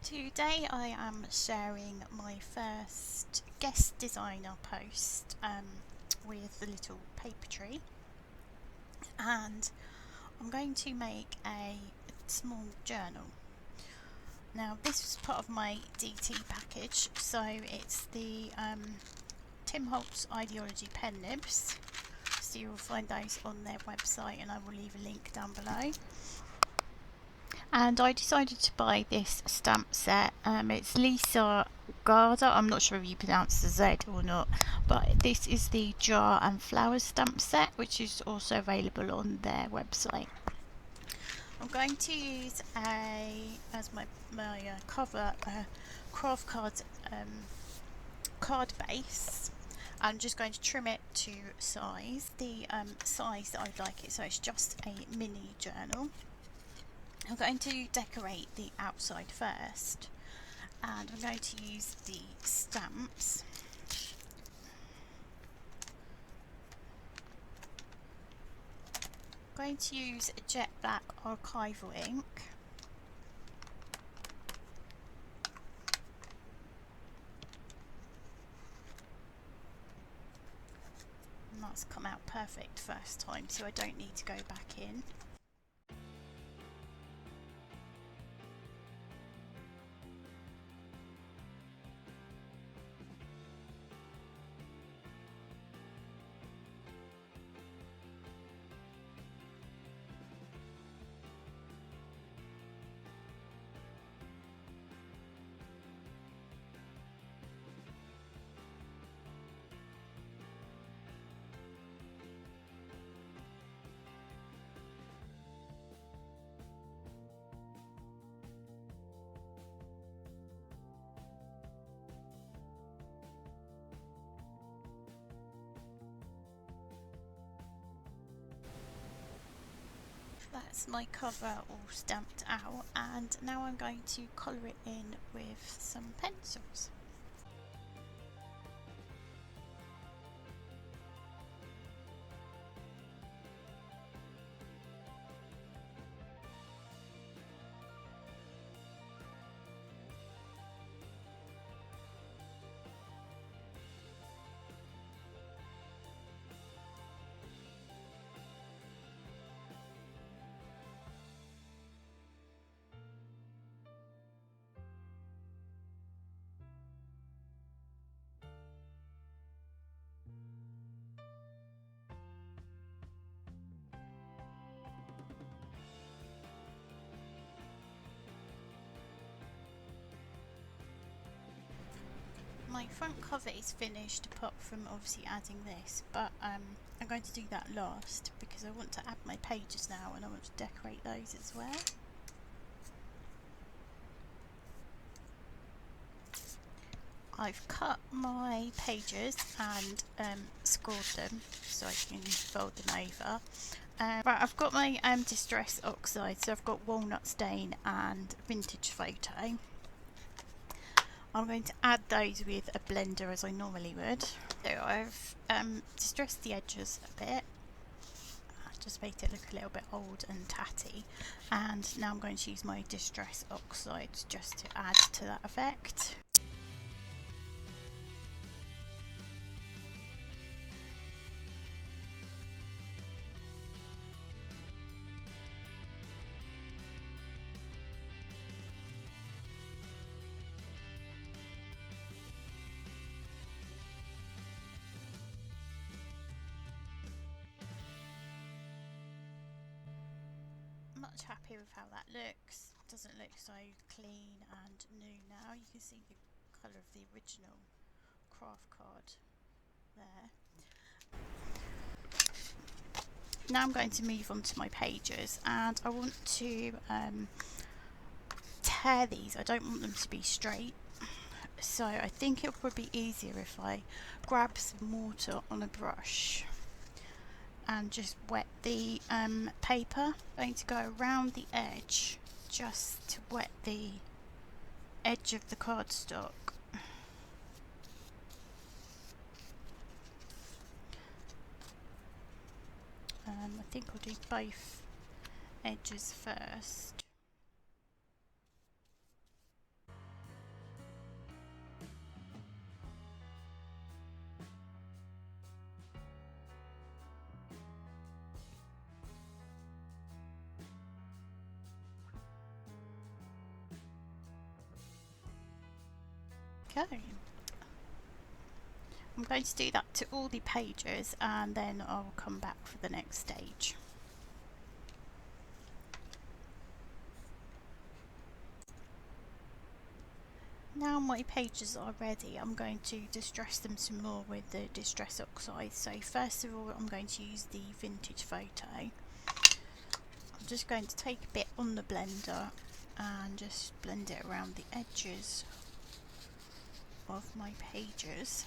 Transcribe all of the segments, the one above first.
Today I am sharing my first guest designer post with the little paper tree, and I'm going to make a small journal. Now this was part of my DT package, so it's the Tim Holtz Ideology pen nibs, so you'll find those on their website and I will leave a link down below. And I decided to buy this stamp set. It's Lesia Zgharda. I'm not sure if you pronounce the Z or not, but this is the jar and flowers stamp set, which is also available on their website. I'm going to use as my cover craft card card base. I'm just going to trim it to size, the size that I'd like it, so it's just a mini journal. I'm going to decorate the outside first, and I'm going to use the stamps. I'm going to use jet black archival ink. And that's come out perfect first time, so I don't need to go back in. That's my cover all stamped out, and now I'm going to colour it in with some pencils. My front cover is finished apart from obviously adding this, but I'm going to do that last because I want to add my pages now and I want to decorate those as well. I've cut my pages and scored them so I can fold them over. Right, I've got my Distress Oxide, so I've got Walnut Stain and Vintage Photo. I'm going to add those with a blender as I normally would. So I've distressed the edges a bit, just made it look a little bit old and tatty, and now I'm going to use my Distress Oxide just to add to that effect. Much happier with how that looks. It doesn't look so clean and new now. You can see the colour of the original craft card there. Now I'm going to move on to my pages, and I want to tear these. I don't want them to be straight, so I think it'll probably be easier if I grab some water on a brush and just wet the paper. I'm going to go around the edge just to wet the edge of the cardstock. I think I'll do both edges first. go. I'm going to do that to all the pages and then I'll come back for the next stage. Now my pages are ready, I'm going to distress them some more with the Distress Oxide. So first of all I'm going to use the Vintage Photo. I'm just going to take a bit on the blender and just blend it around the edges of my pages.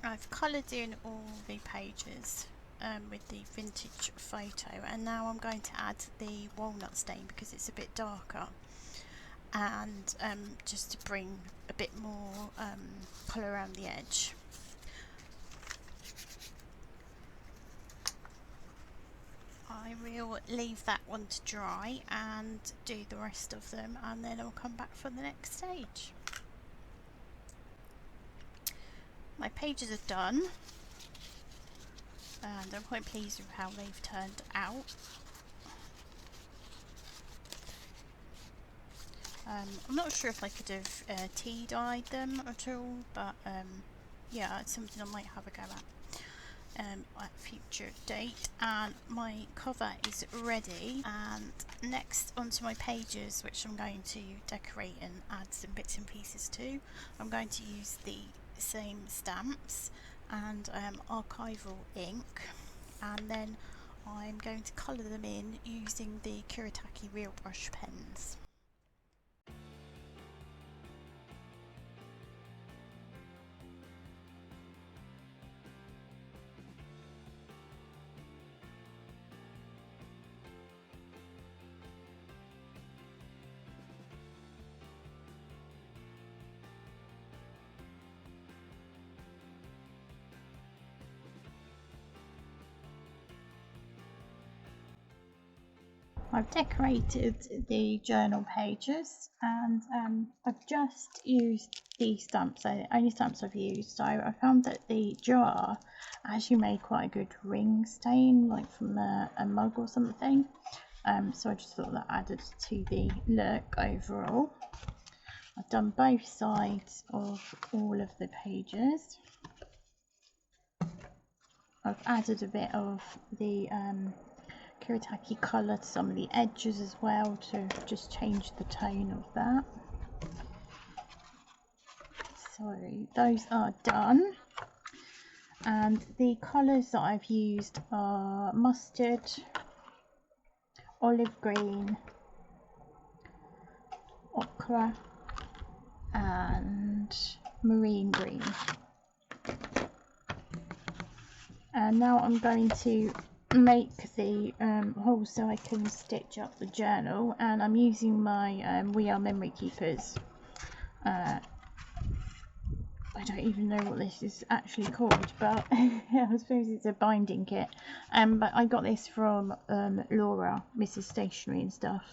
I've coloured in all the pages with the Vintage Photo, and now I'm going to add the walnut stain because it's a bit darker, and just to bring a bit more colour around the edge. I will leave that one to dry and do the rest of them, and then I'll come back for the next stage. My pages are done and I'm quite pleased with how they've turned out. I'm not sure if I could have tea dyed them at all, but yeah, it's something I might have a go at a future date. And my cover is ready, and next onto my pages, which I'm going to decorate and add some bits and pieces to, I'm going to use the same stamps and archival ink, and then I'm going to colour them in using the Kuretake Real Brush pens. I've decorated the journal pages, and I've just used these stamps. They're the only stamps I've used. So I found that the jar actually made quite a good ring stain, like from a mug or something. So I just thought that added to the look overall. I've done both sides of all of the pages. I've added a bit of the Kuretake colour to some of the edges as well to just change the tone of that. So those are done, and the colours that I've used are mustard, olive green, ochre and marine green. And now I'm going to make the holes so I can stitch up the journal, and I'm using my We Are Memory Keepers. I don't even know what this is actually called, but I suppose it's a binding kit. But I got this from Laura, Mrs. Stationery and stuff.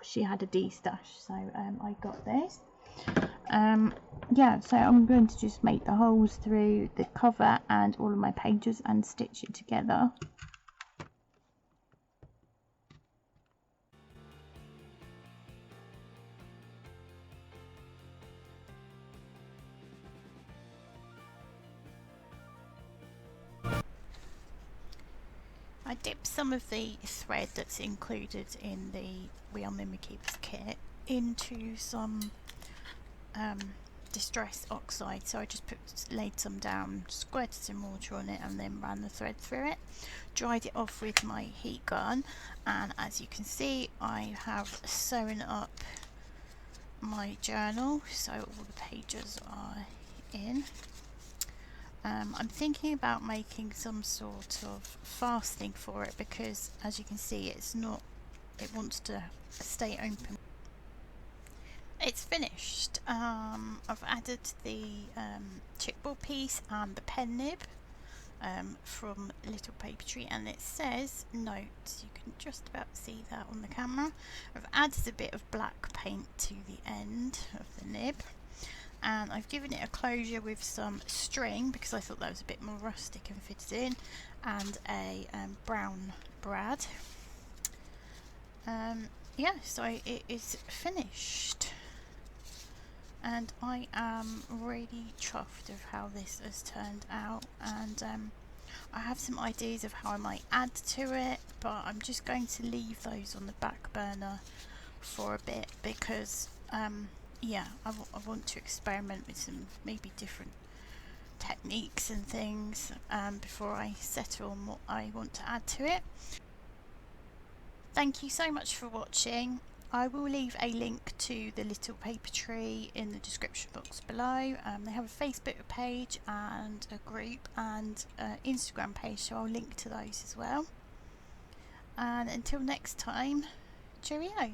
She had a D stash, so I got this. Yeah, so I'm going to just make the holes through the cover and all of my pages and stitch it together. I dipped some of the thread that's included in the We Are Memory Keepers kit into some Distress Oxide, so I just laid some down, squirted some water on it and then ran the thread through it, dried it off with my heat gun, and as you can see I have sewn up my journal so all the pages are in. I'm thinking about making some sort of fastening for it because as you can see it wants to stay open. it's finished. I've added the chipboard piece and the pen nib from Little Paper Tree, and it says notes. You can just about see that on the camera. I've added a bit of black paint to the end of the nib, and I've given it a closure with some string because I thought that was a bit more rustic and fitted in, and a brown brad. Yeah, so it is finished, and I am really chuffed of how this has turned out, and I have some ideas of how I might add to it, but I'm just going to leave those on the back burner for a bit because yeah, I want to experiment with some maybe different techniques and things before I settle on what I want to add to it. Thank you so much for watching. I will leave a link to the Little Paper Tree in the description box below. They have a Facebook page and a group and Instagram page, so I'll link to those as well. And until next time, cheerio.